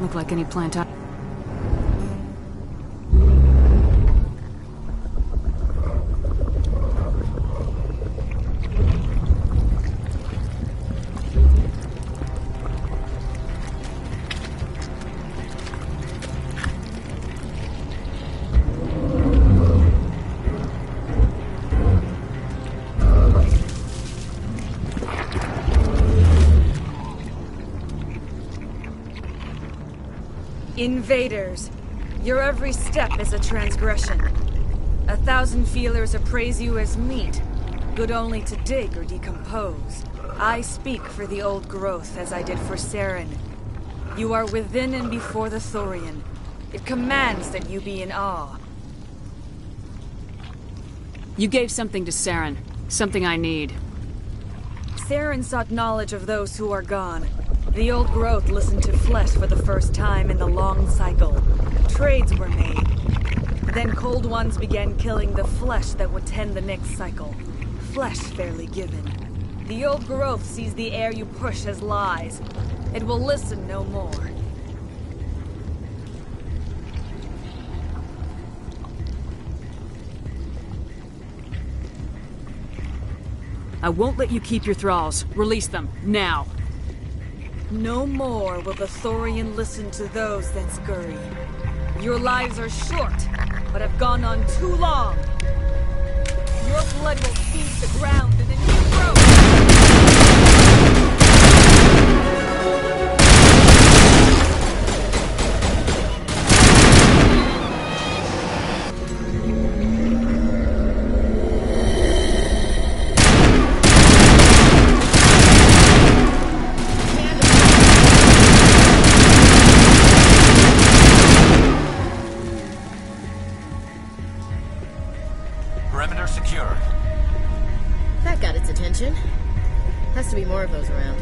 Doesn't look like any plant. Invaders, your every step is a transgression. 1,000 feelers appraise you as meat, good only to dig or decompose. I speak for the old growth as I did for Saren. You are within and before the Thorian. It commands that you be in awe. You gave something to Saren. Something I need. Saren sought knowledge of those who are gone. The old growth listened to flesh for the first time in the long cycle. Trades were made. Then cold ones began killing the flesh that would tend the next cycle. Flesh fairly given. The old growth sees the air you push as lies. It will listen no more. I won't let you keep your thralls. Release them, now. No more will the Thorian listen to those that scurry. Your lives are short, but have gone on too long. Your blood will seize the ground and then you grow. Perimeter secure. That got its attention. Has to be more of those around.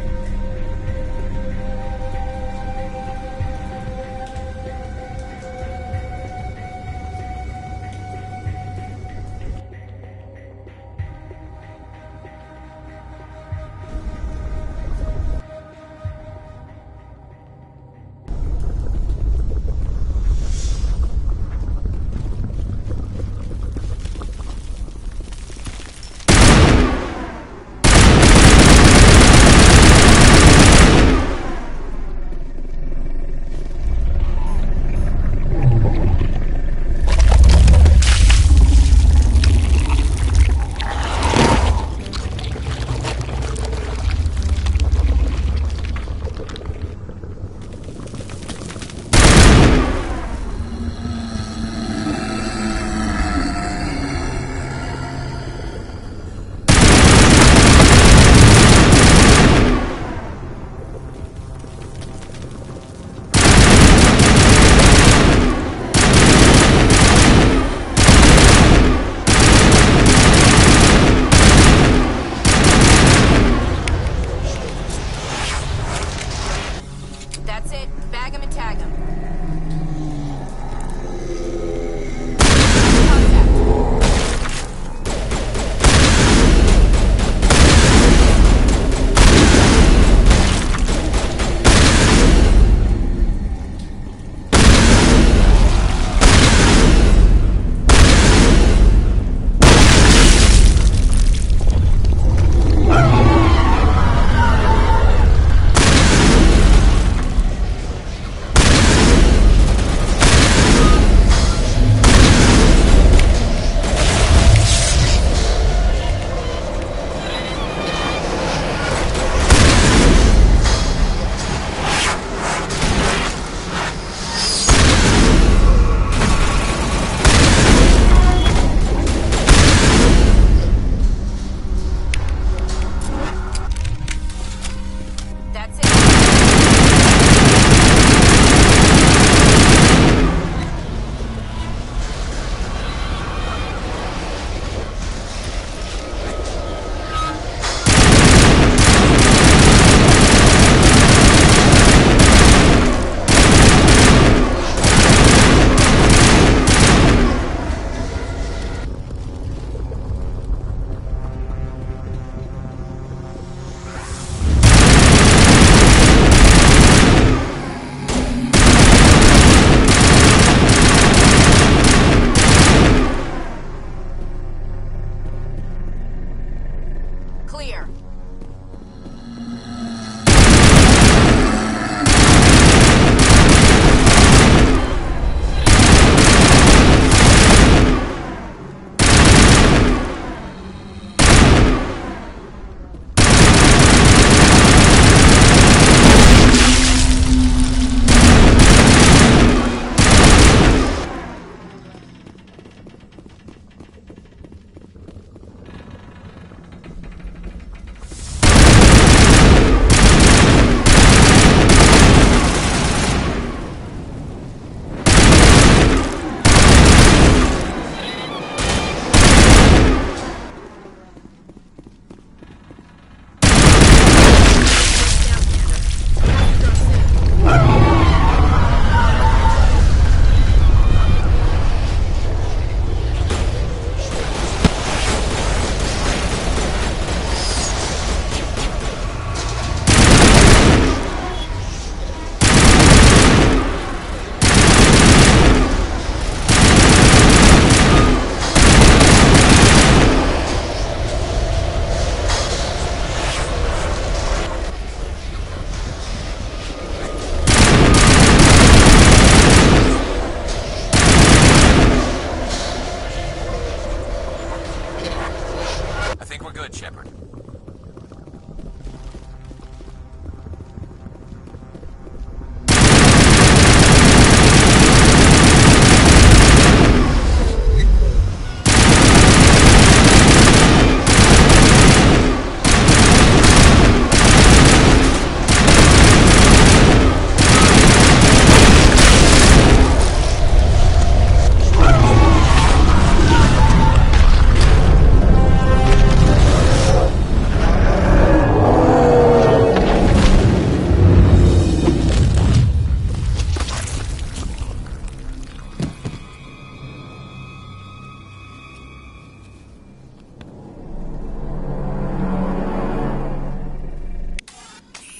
Good, Shepard.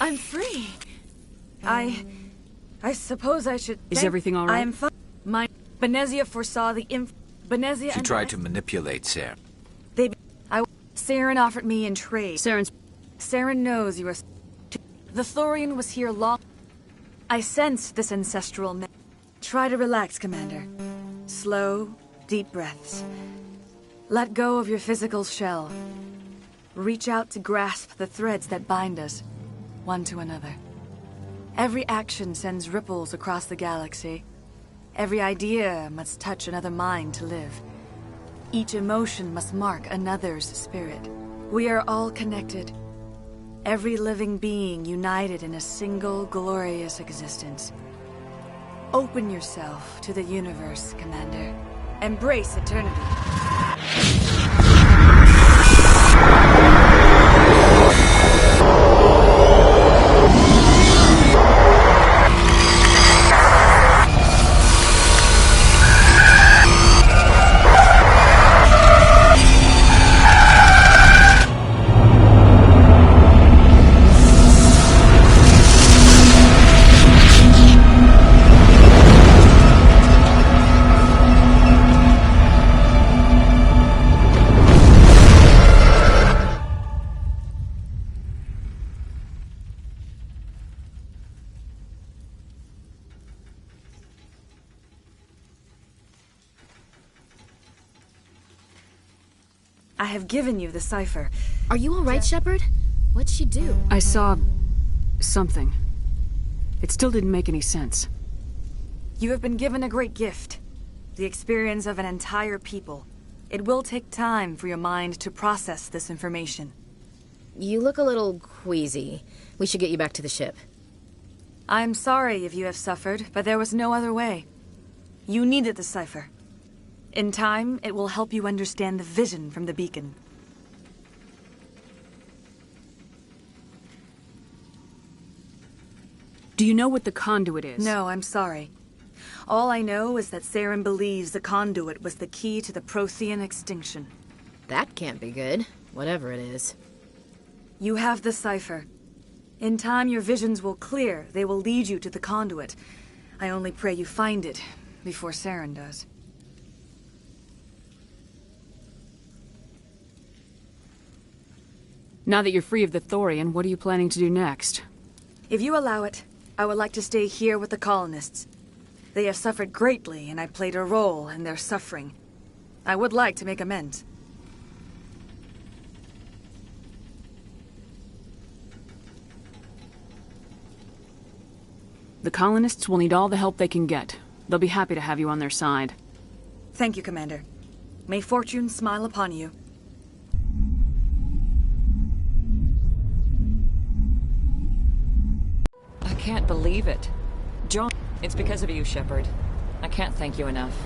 I'm free. I suppose I should. Is everything all right? I am fine. Benezia foresaw the Benezia. She tried to manipulate Saren. Saren offered me in trade. Saren knows you are. The Thorian was here long. I sensed this ancestral. Try to relax, Commander. Slow, deep breaths. Let go of your physical shell. Reach out to grasp the threads that bind us, one to another. Every action sends ripples across the galaxy. Every idea must touch another mind to live. Each emotion must mark another's spirit. We are all connected. Every living being united in a single glorious existence. Open yourself to the universe, Commander. Embrace eternity. I have given you the cipher. Are you alright, Shepard? What'd she do? I saw... something. It still didn't make any sense. You have been given a great gift. The experience of an entire people. It will take time for your mind to process this information. You look a little queasy. We should get you back to the ship. I'm sorry if you have suffered, but there was no other way. You needed the cipher. In time, it will help you understand the vision from the beacon. Do you know what the conduit is? No, I'm sorry. All I know is that Saren believes the conduit was the key to the Prothean extinction. That can't be good, whatever it is. You have the cipher. In time, your visions will clear. They will lead you to the conduit. I only pray you find it before Saren does. Now that you're free of the Thorian, what are you planning to do next? If you allow it, I would like to stay here with the colonists. They have suffered greatly, and I played a role in their suffering. I would like to make amends. The colonists will need all the help they can get. They'll be happy to have you on their side. Thank you, Commander. May fortune smile upon you. I can't believe it. John, it's because of you, Shepard. I can't thank you enough.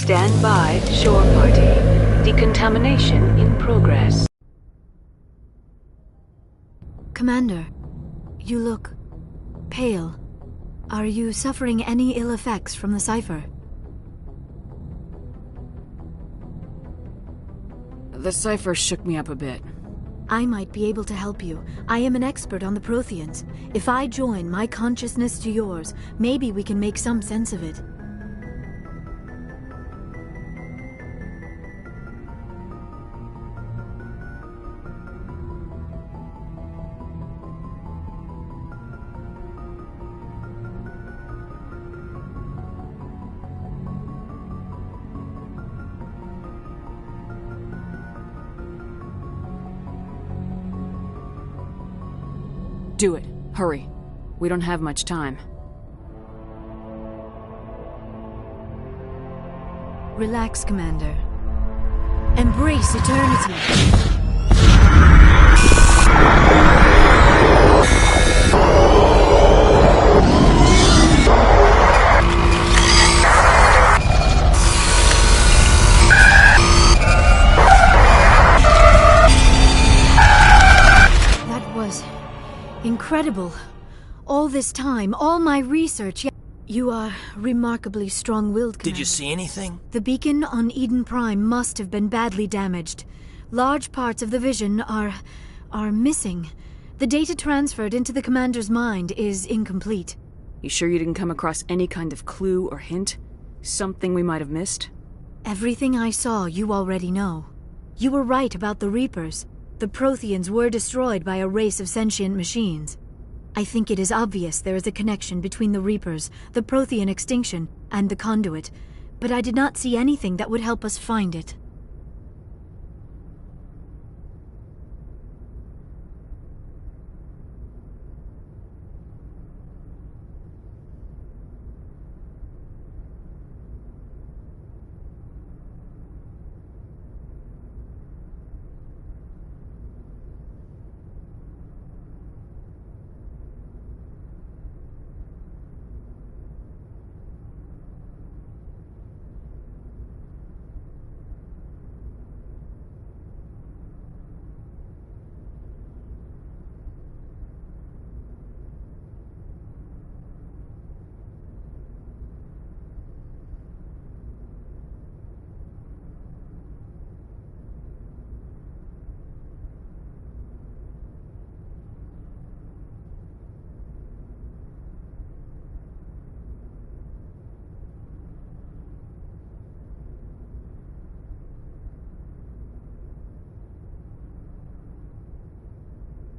Stand by, shore party. Decontamination in progress. Commander, you look pale. Are you suffering any ill effects from the cipher? The cipher shook me up a bit. I might be able to help you. I am an expert on the Protheans. If I join my consciousness to yours, maybe we can make some sense of it. Do it. Hurry. We don't have much time. Relax, Commander. Embrace eternity. That was incredible. All this time, all my research. You are remarkably strong-willed, Commander. Did you see anything? The beacon on Eden Prime must have been badly damaged. Large parts of the vision are missing. The data transferred into the Commander's mind is incomplete. You sure you didn't come across any kind of clue or hint? Something we might have missed? Everything I saw, you already know. You were right about the Reapers. The Protheans were destroyed by a race of sentient machines. I think it is obvious there is a connection between the Reapers, the Prothean extinction, and the Conduit, but I did not see anything that would help us find it.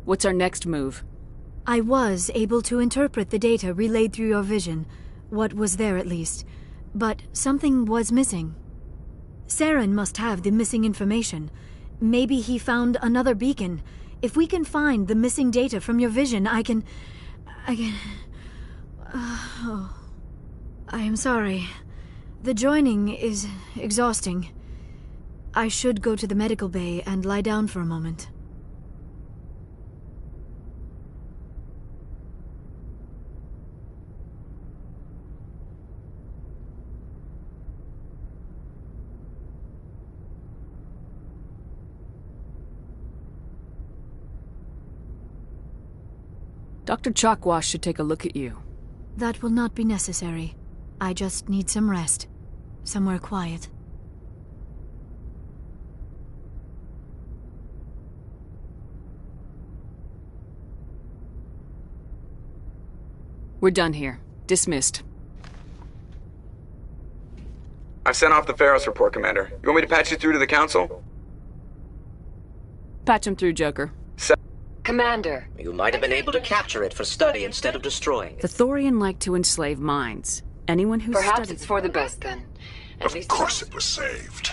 What's our next move? I was able to interpret the data relayed through your vision. What was there, at least. But something was missing. Saren must have the missing information. Maybe he found another beacon. If we can find the missing data from your vision, I can... I am sorry. The joining is exhausting. I should go to the medical bay and lie down for a moment. Dr. Chakwas should take a look at you. That will not be necessary. I just need some rest. Somewhere quiet. We're done here. Dismissed. I've sent off the Pharos report, Commander. You want me to patch you through to the Council? Patch him through, Joker. Commander. You might have been able to capture it for study instead of destroying The it. Thorian like to enslave minds. Anyone who Perhaps it's for the best, then. At Of course it was saved.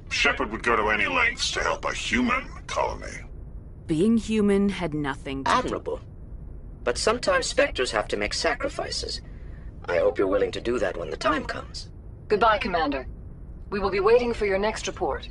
Shepard would go to any lengths to help a human colony. Being human had nothing to do. Admirable. But sometimes Spectres have to make sacrifices. I hope you're willing to do that when the time comes. Goodbye, Commander. We will be waiting for your next report.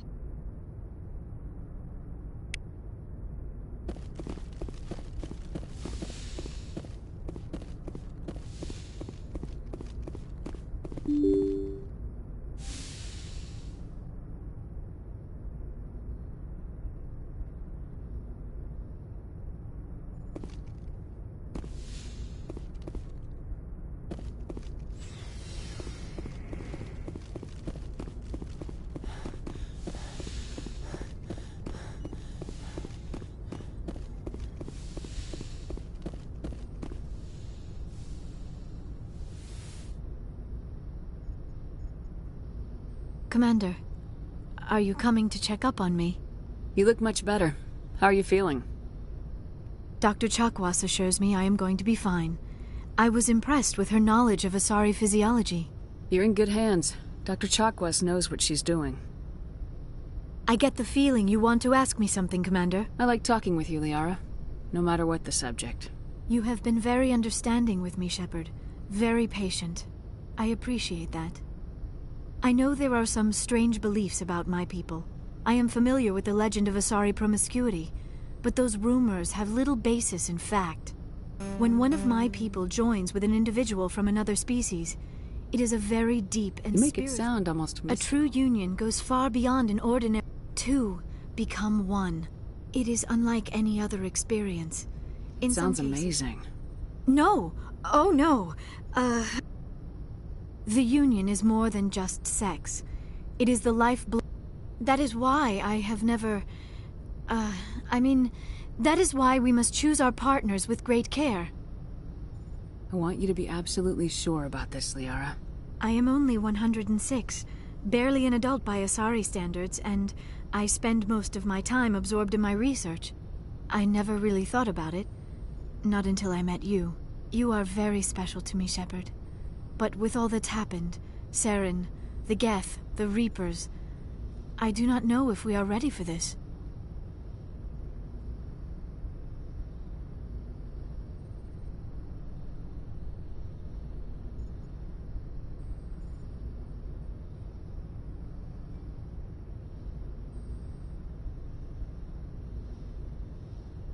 Commander, are you coming to check up on me? You look much better. How are you feeling? Dr. Chakwas assures me I am going to be fine. I was impressed with her knowledge of Asari physiology. You're in good hands. Dr. Chakwas knows what she's doing. I get the feeling you want to ask me something, Commander. I like talking with you, Liara. No matter what the subject. You have been very understanding with me, Shepard. Very patient. I appreciate that. I know there are some strange beliefs about my people. I am familiar with the legend of Asari promiscuity, but those rumors have little basis in fact. When one of my people joins with an individual from another species, it is a very deep and You make it sound almost A true union goes far beyond an ordinary... Two become one. It is unlike any other experience. In Sounds some cases... amazing. No! Oh no! The union is more than just sex. It is the lifeblood. That is why I have never... that is why we must choose our partners with great care. I want you to be absolutely sure about this, Liara. I am only 106, barely an adult by Asari standards, and I spend most of my time absorbed in my research. I never really thought about it. Not until I met you. You are very special to me, Shepard. But with all that's happened, Saren, the Geth, the Reapers, I do not know if we are ready for this.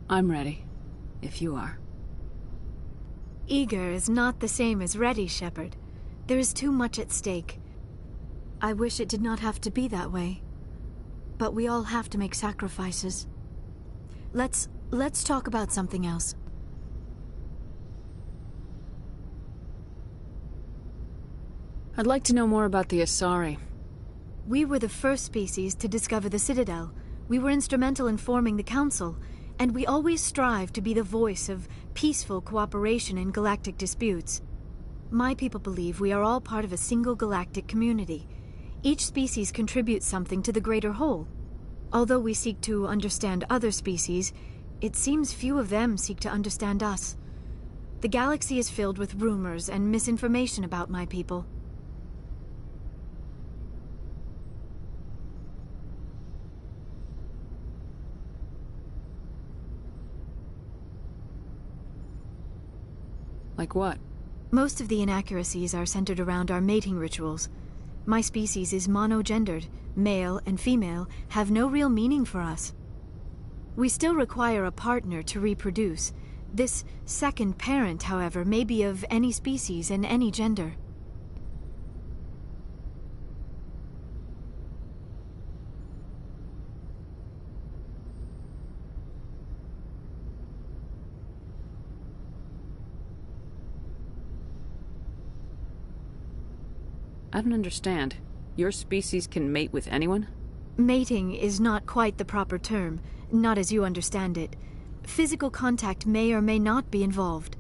I'm ready, if you are. Eager is not the same as ready, Shepard. There is too much at stake. I wish it did not have to be that way. But we all have to make sacrifices. Let's talk about something else. I'd like to know more about the Asari. We were the first species to discover the Citadel. We were instrumental in forming the Council, and we always strive to be the voice of peaceful cooperation in galactic disputes. My people believe we are all part of a single galactic community. Each species contributes something to the greater whole. Although we seek to understand other species, it seems few of them seek to understand us. The galaxy is filled with rumors and misinformation about my people. Like what? Most of the inaccuracies are centered around our mating rituals. My species is monogendered. Male and female have no real meaning for us. We still require a partner to reproduce. This second parent, however, may be of any species and any gender. I don't understand. Your species can mate with anyone? Mating is not quite the proper term, not as you understand it. Physical contact may or may not be involved,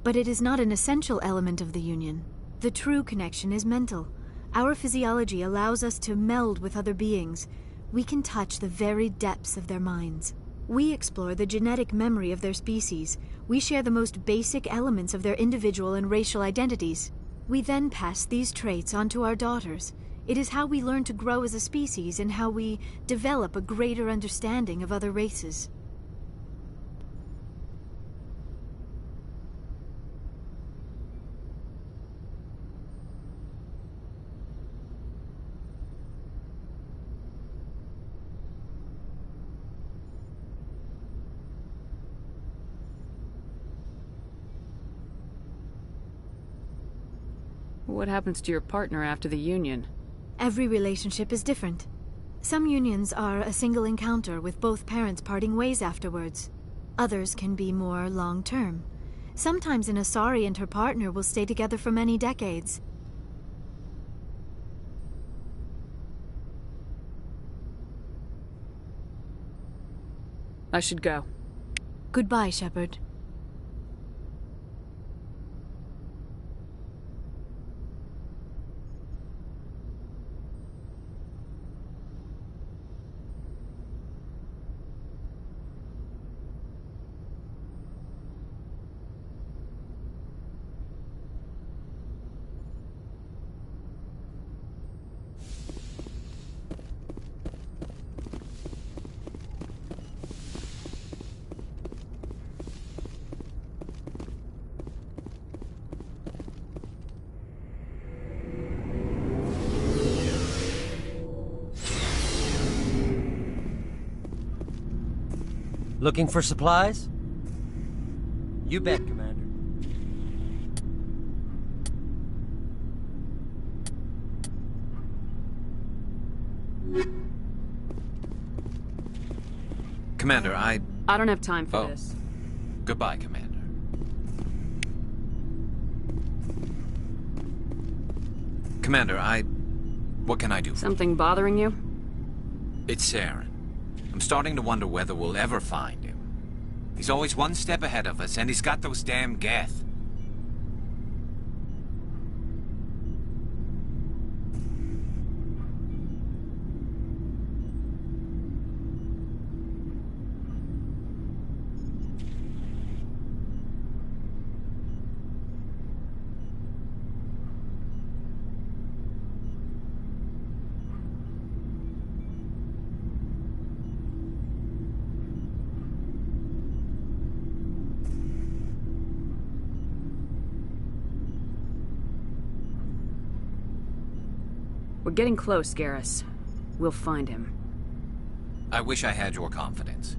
but it is not an essential element of the union. The true connection is mental. Our physiology allows us to meld with other beings. We can touch the very depths of their minds. We explore the genetic memory of their species. We share the most basic elements of their individual and racial identities. We then pass these traits on to our daughters. It is how we learn to grow as a species and how we develop a greater understanding of other races. What happens to your partner after the union? Every relationship is different. Some unions are a single encounter with both parents parting ways afterwards. Others can be more long-term. Sometimes an Asari and her partner will stay together for many decades. I should go. Goodbye, Shepard. Looking for supplies? You bet, Commander. Commander, I don't have time for this. Goodbye, Commander. Commander, what can I do? Something bothering you? It's Saren. I'm starting to wonder whether we'll ever find him. He's always one step ahead of us, and he's got those damn Geth. We're getting close, Garrus. We'll find him. I wish I had your confidence.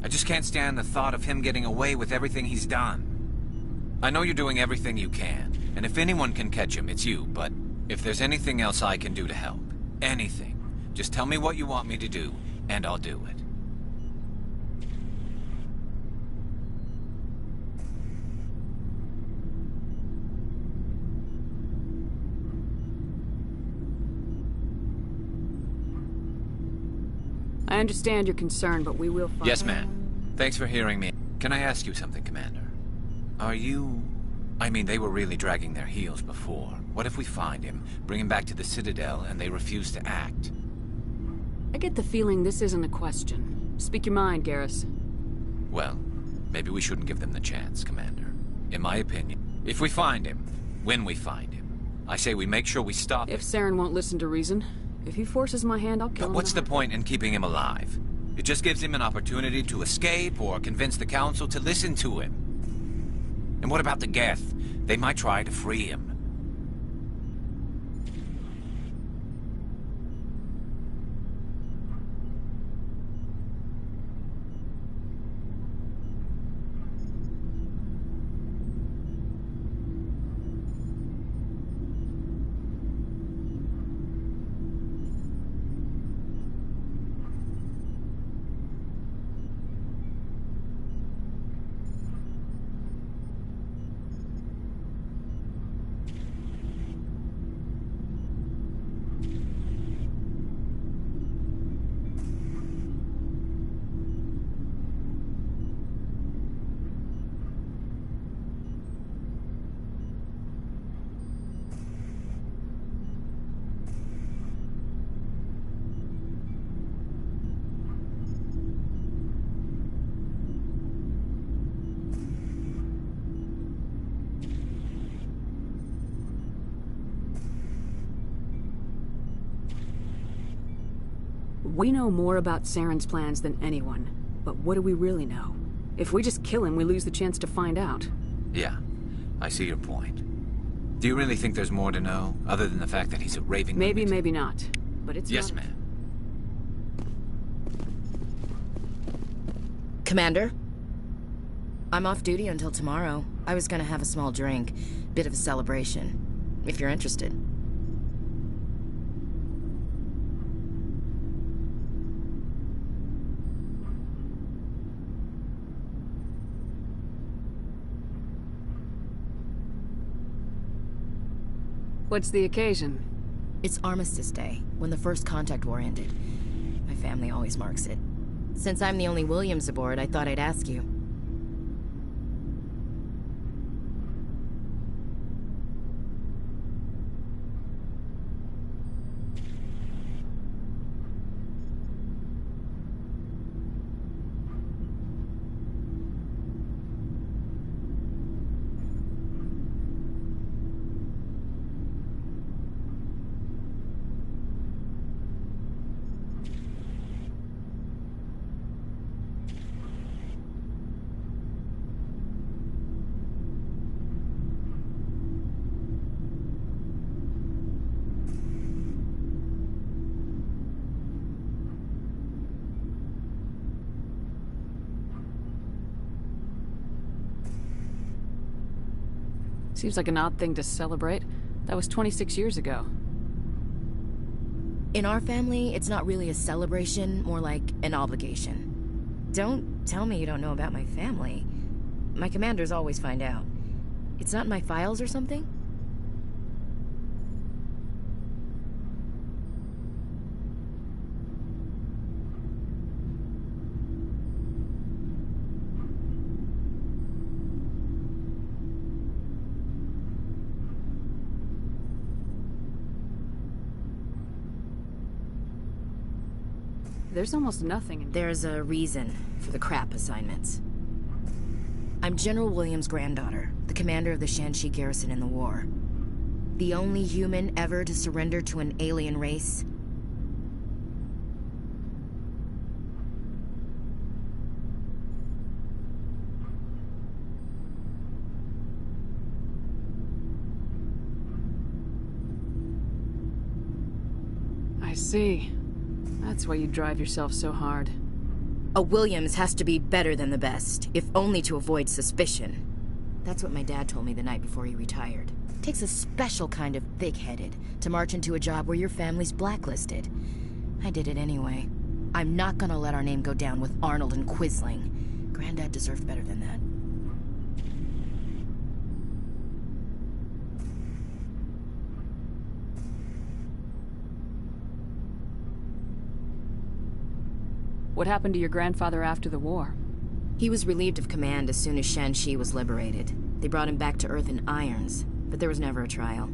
I just can't stand the thought of him getting away with everything he's done. I know you're doing everything you can, and if anyone can catch him, it's you, but if there's anything else I can do to help, anything, just tell me what you want me to do, and I'll do it. I understand your concern, but we will find... Yes, ma'am. Thanks for hearing me. Can I ask you something, Commander? Are you... I mean, they were really dragging their heels before. What if we find him, bring him back to the Citadel, and they refuse to act? I get the feeling this isn't a question. Speak your mind, Garrus. Well, maybe we shouldn't give them the chance, Commander. In my opinion, if we find him, when we find him, I say we make sure we stop him. If Saren won't listen to reason, if he forces my hand, I'll kill him. But what's the point in keeping him alive? It just gives him an opportunity to escape or convince the Council to listen to him. And what about the Geth? They might try to free him. We know more about Saren's plans than anyone, but what do we really know? If we just kill him, we lose the chance to find out. Yeah, I see your point. Do you really think there's more to know, other than the fact that he's a raving Maybe, lunatic? maybe not. But it's Yes, not... ma'am. Commander? I'm off duty until tomorrow. I was gonna have a small drink. Bit of a celebration. If you're interested. What's the occasion? It's Armistice Day, when the First Contact War ended. My family always marks it. Since I'm the only Williams aboard, I thought I'd ask you. Seems like an odd thing to celebrate. That was 26 years ago. In our family, it's not really a celebration, more like an obligation. Don't tell me you don't know about my family. My commanders always find out. It's not in my files or something? There's almost nothing in... There's a reason for the crap assignments. I'm General Williams' granddaughter, the commander of the Shanxi garrison in the war. The only human ever to surrender to an alien race. I see. That's why you drive yourself so hard. A Williams has to be better than the best, if only to avoid suspicion. That's what my dad told me the night before he retired. It takes a special kind of thick-headed to march into a job where your family's blacklisted. I did it anyway. I'm not gonna let our name go down with Arnold and Quisling. Granddad deserved better than that. What happened to your grandfather after the war? He was relieved of command as soon as Shanxi was liberated. They brought him back to Earth in irons, but there was never a trial.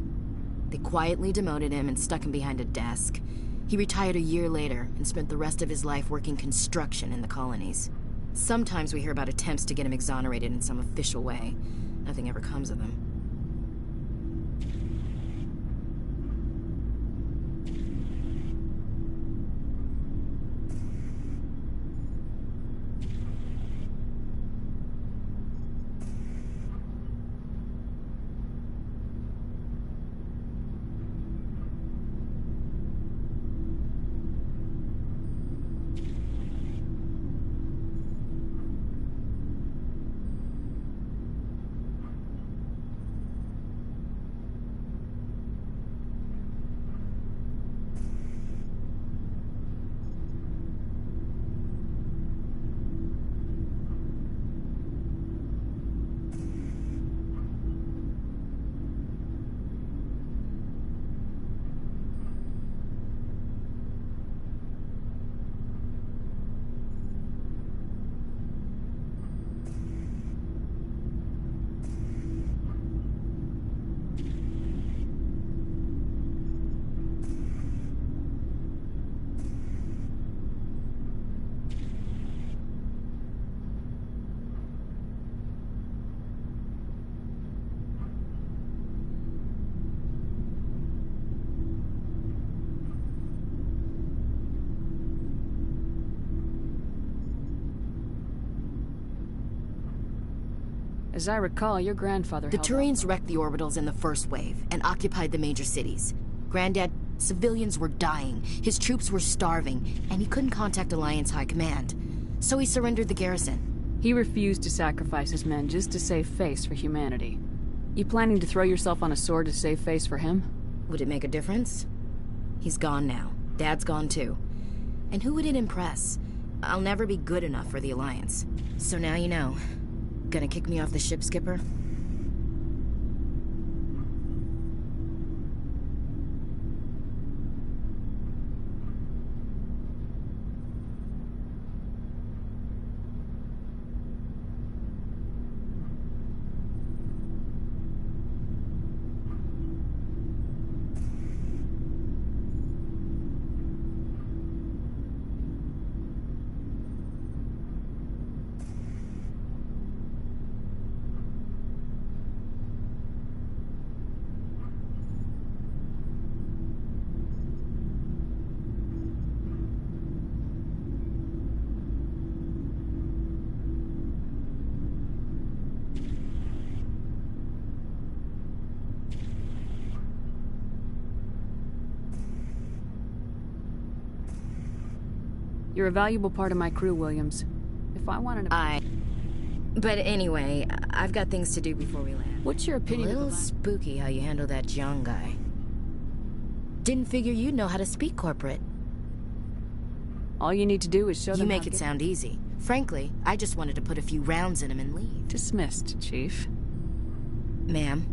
They quietly demoted him and stuck him behind a desk. He retired a year later and spent the rest of his life working construction in the colonies. Sometimes we hear about attempts to get him exonerated in some official way. Nothing ever comes of them. As I recall, your grandfather The held Turians up. wrecked the orbitals in the first wave and occupied the major cities. Granddad, civilians were dying, his troops were starving, and he couldn't contact Alliance High Command. So he surrendered the garrison. He refused to sacrifice his men just to save face for humanity. You planning to throw yourself on a sword to save face for him? Would it make a difference? He's gone now. Dad's gone too. And who would it impress? I'll never be good enough for the Alliance. So now you know. Gonna kick me off the ship, Skipper? You're a valuable part of my crew, Williams. If I wanted to... But anyway, I've got things to do before we land. What's your opinion A of little the spooky how you handle that John guy. Didn't figure you'd know how to speak corporate. All you need to do is show them You make how it to- sound easy. Frankly, I just wanted to put a few rounds in him and leave. Dismissed, Chief. Ma'am.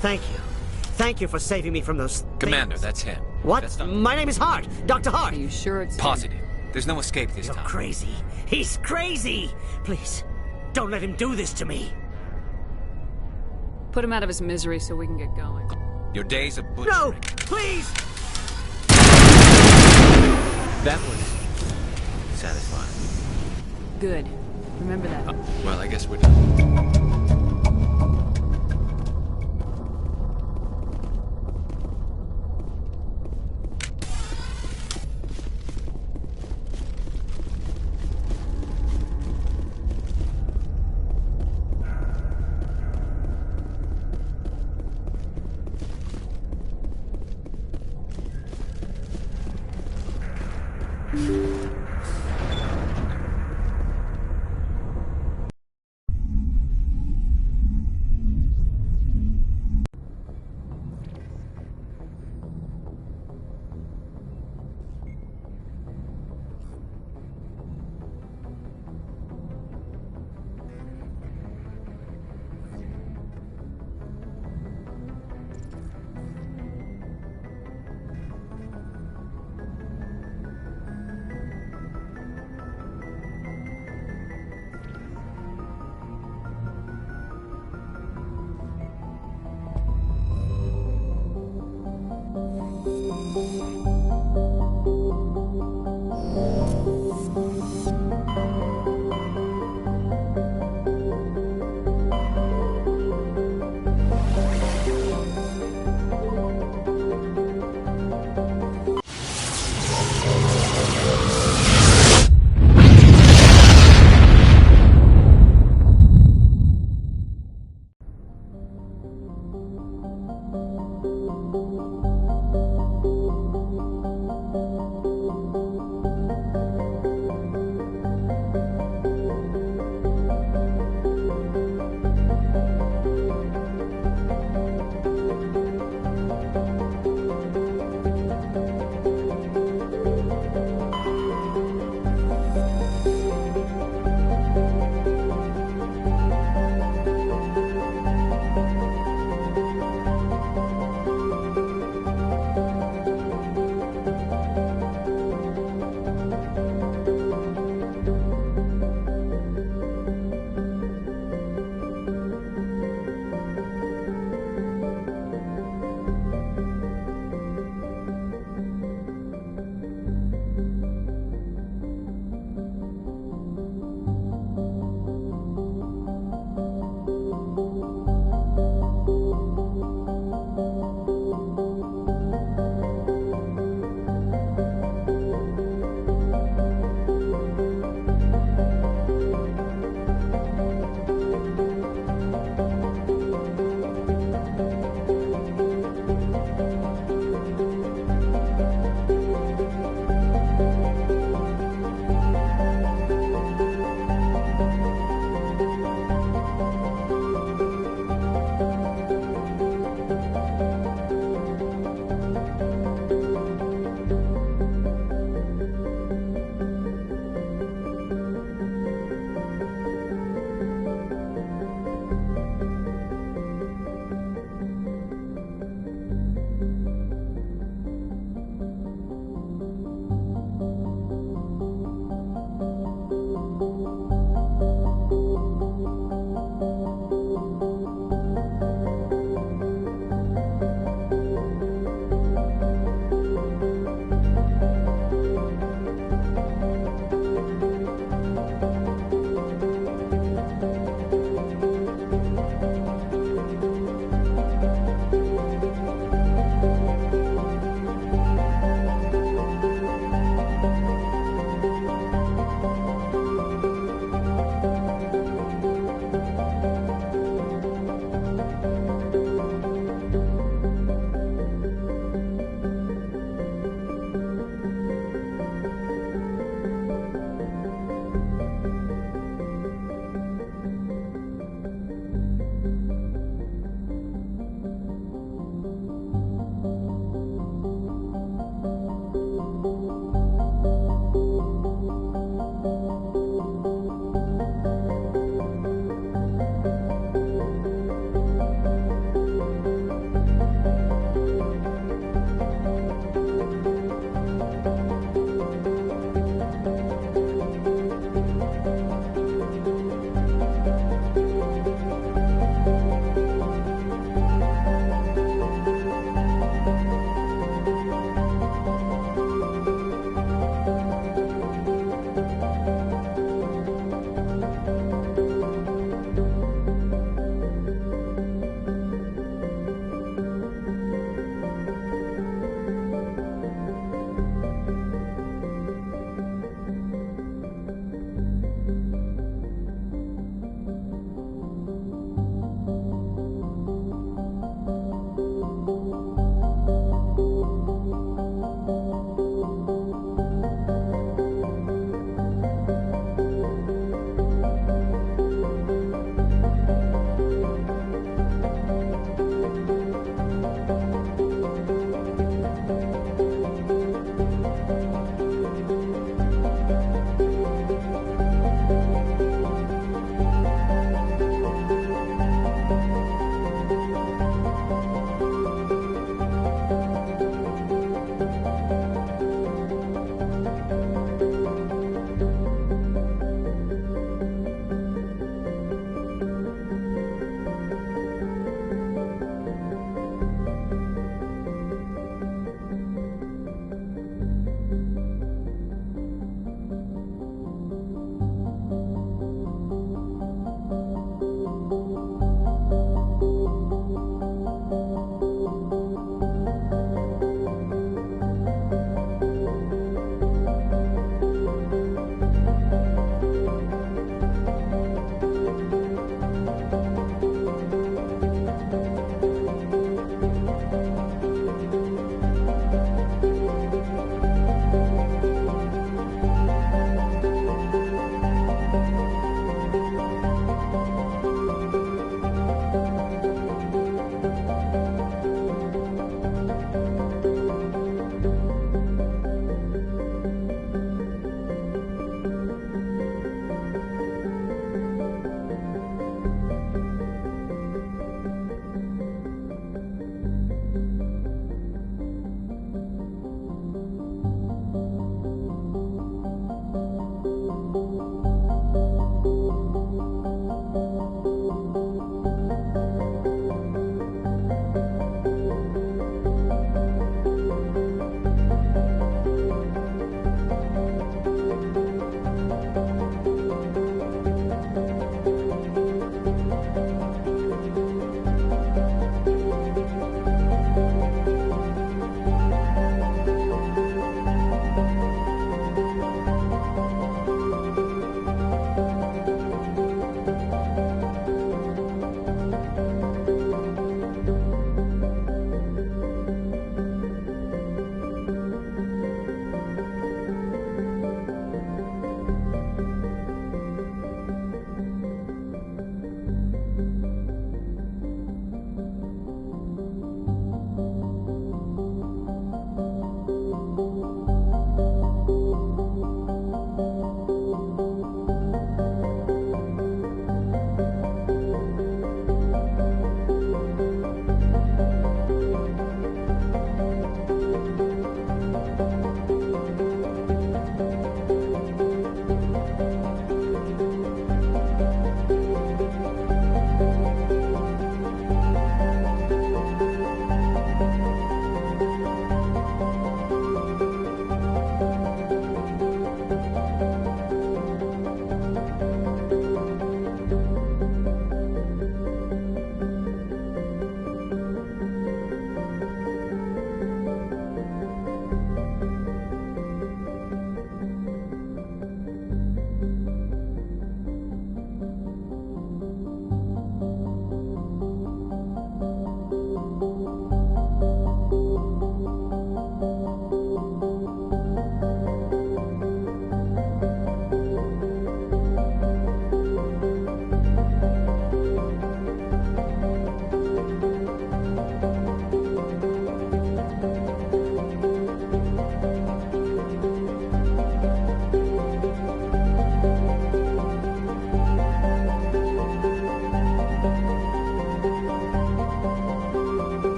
Thank you. Thank you for saving me from those Commander, things. that's him. What? That's Dr. My name is Hart. Dr. Hart. Are you sure it's him? Positive. There's no escape this You're time. crazy. He's crazy. Please, don't let him do this to me. Put him out of his misery so we can get going. Your days of butchering. No, please. That was satisfying. Good. Remember that. Well, I guess we're done.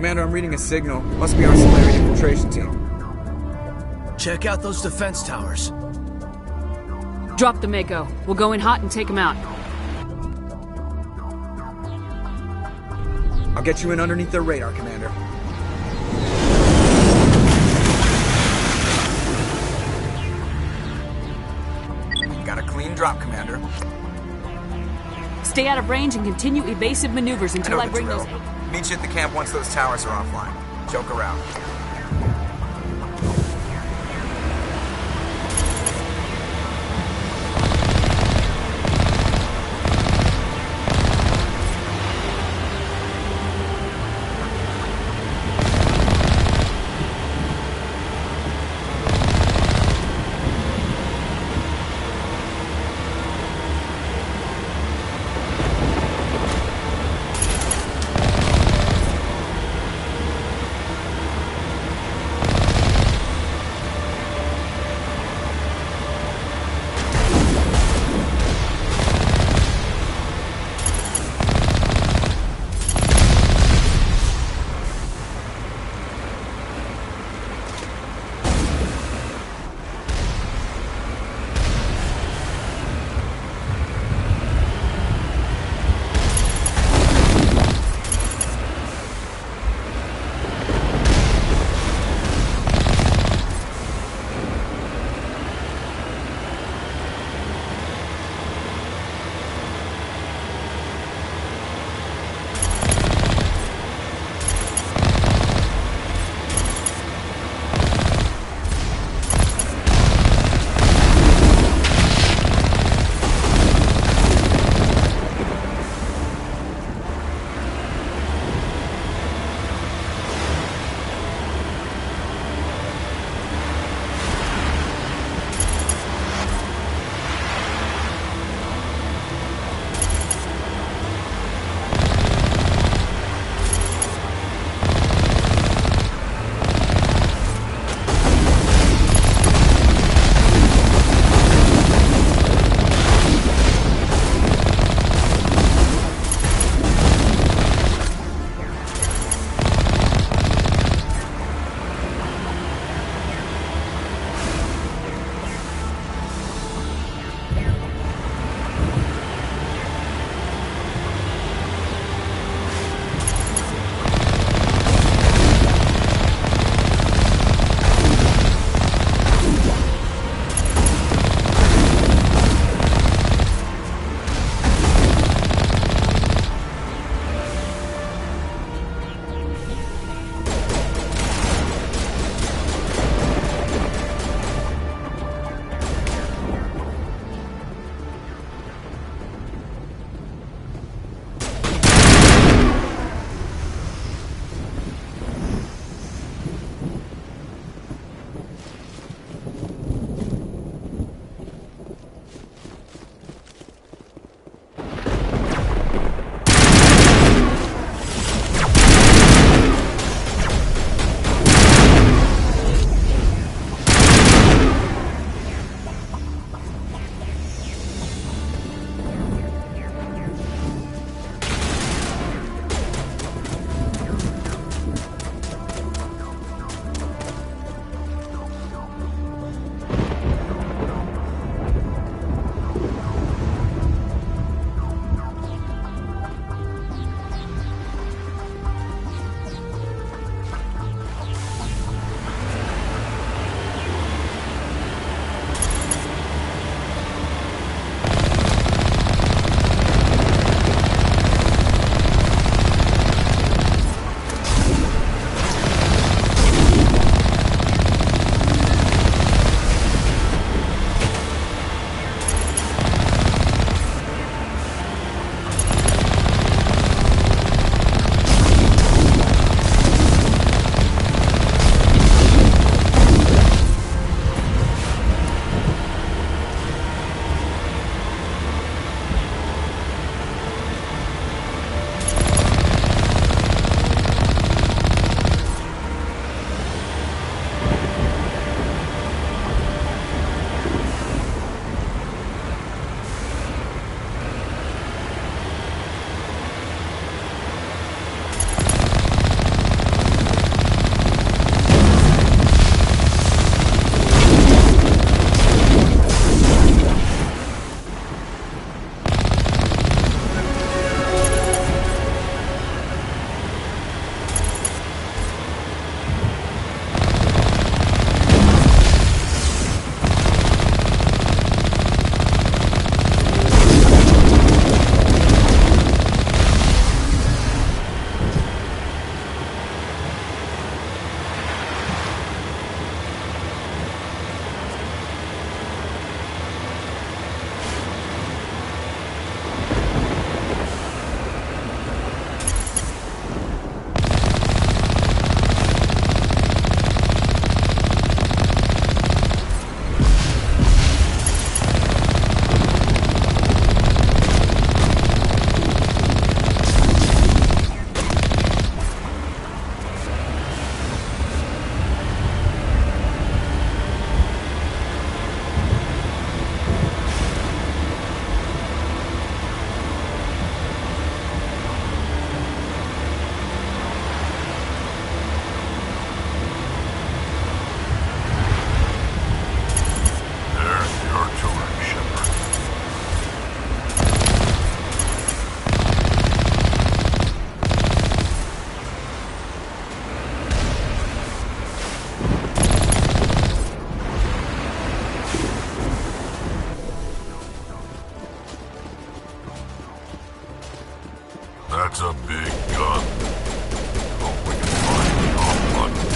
Commander, I'm reading a signal. Must be our Solarian infiltration team. Check out those defense towers. Drop the Mako. We'll go in hot and take him out. I'll get you in underneath their radar, Commander. Got a clean drop, Commander. Stay out of range and continue evasive maneuvers until I bring those... Meet you at the camp once those towers are offline. Joke around. needs a big gun. Hope we can find the off button.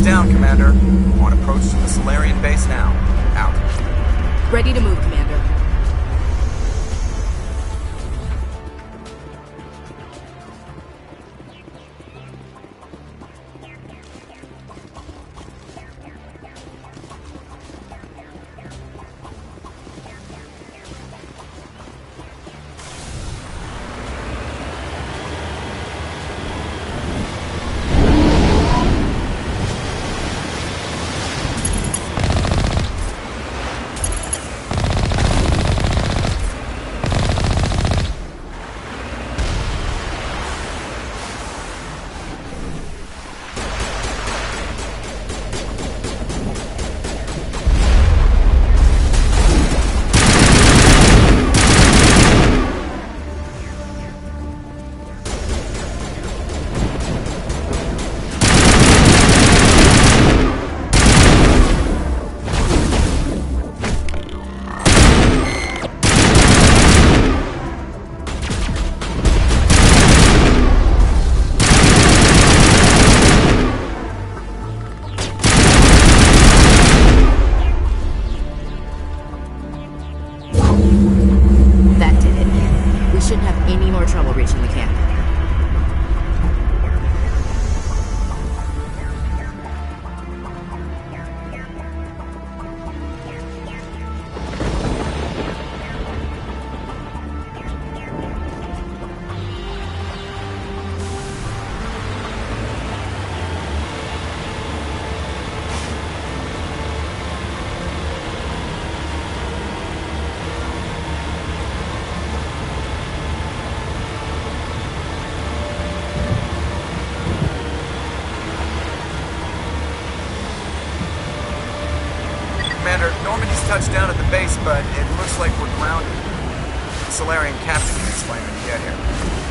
Down, Commander. On approach to the Solarian base now. Out. Ready to move, Commander. That did it. We shouldn't have any more trouble reaching the camp. Commander, Normandy's touched down at the base, but it looks like we're grounded. The Solarian captain can explain when you get here.